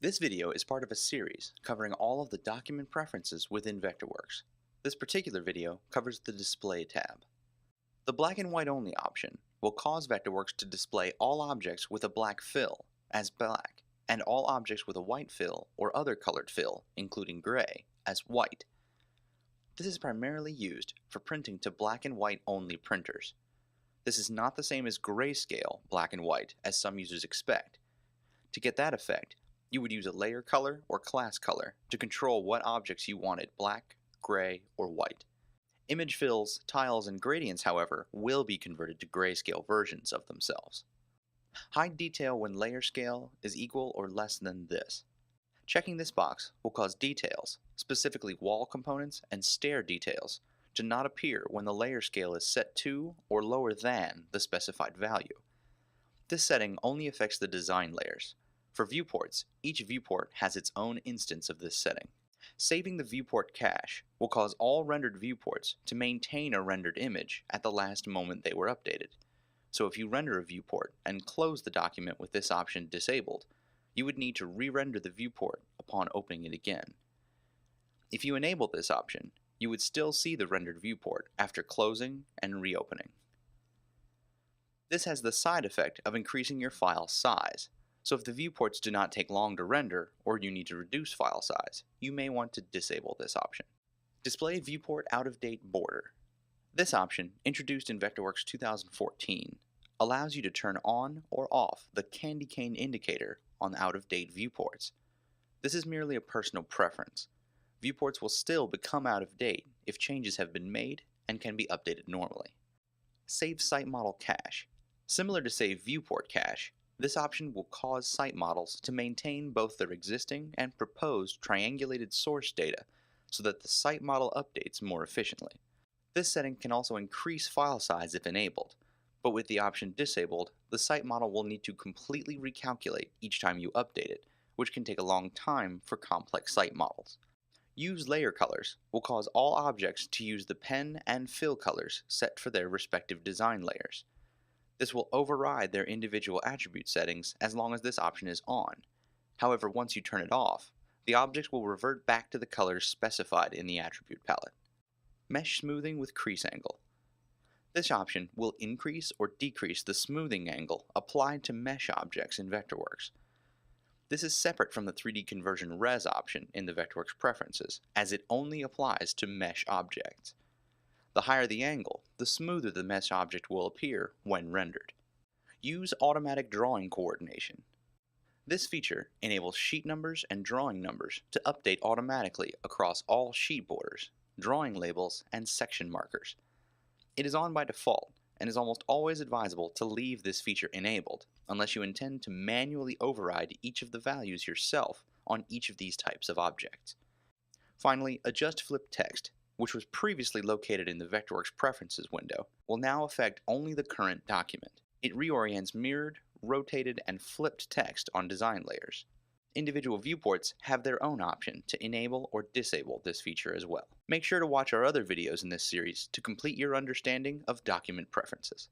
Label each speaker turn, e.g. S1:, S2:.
S1: This video is part of a series covering all of the document preferences within Vectorworks. This particular video covers the Display tab. The black and white only option will cause Vectorworks to display all objects with a black fill as black, and all objects with a white fill or other colored fill, including gray, as white. This is primarily used for printing to black and white only printers. This is not the same as grayscale black and white as some users expect. To get that effect, you would use a layer color or class color to control what objects you wanted black, gray, or white. Image fills, tiles, and gradients, however, will be converted to grayscale versions of themselves. Hide detail when layer scale is equal or less than this. Checking this box will cause details, specifically wall components and stair details, to not appear when the layer scale is set to or lower than the specified value. This setting only affects the design layers. For viewports, each viewport has its own instance of this setting. Saving the viewport cache will cause all rendered viewports to maintain a rendered image at the last moment they were updated. So if you render a viewport and close the document with this option disabled, you would need to re-render the viewport upon opening it again. If you enable this option, you would still see the rendered viewport after closing and reopening. This has the side effect of increasing your file size. So if the viewports do not take long to render, or you need to reduce file size, you may want to disable this option. Display Viewport Out-of-Date Border. This option, introduced in Vectorworks 2014, allows you to turn on or off the candy cane indicator on out-of-date viewports. This is merely a personal preference. Viewports will still become out of date if changes have been made and can be updated normally. Save Site Model Cache. Similar to Save Viewport Cache, this option will cause site models to maintain both their existing and proposed triangulated source data so that the site model updates more efficiently. This setting can also increase file size if enabled, but with the option disabled, the site model will need to completely recalculate each time you update it, which can take a long time for complex site models. Use layer colors will cause all objects to use the pen and fill colors set for their respective design layers. This will override their individual attribute settings as long as this option is on. However, once you turn it off, the object will revert back to the colors specified in the attribute palette. Mesh Smoothing with Crease Angle. This option will increase or decrease the smoothing angle applied to mesh objects in Vectorworks. This is separate from the 3D Conversion Res option in the Vectorworks preferences, as it only applies to mesh objects. The higher the angle, the smoother the mesh object will appear when rendered. Use Automatic Drawing Coordination. This feature enables sheet numbers and drawing numbers to update automatically across all sheet borders, drawing labels, and section markers. It is on by default and is almost always advisable to leave this feature enabled unless you intend to manually override each of the values yourself on each of these types of objects. Finally, Adjust Flip Text, which was previously located in the Vectorworks Preferences window, will now affect only the current document. It reorients mirrored, rotated, and flipped text on design layers. Individual viewports have their own option to enable or disable this feature as well. Make sure to watch our other videos in this series to complete your understanding of document preferences.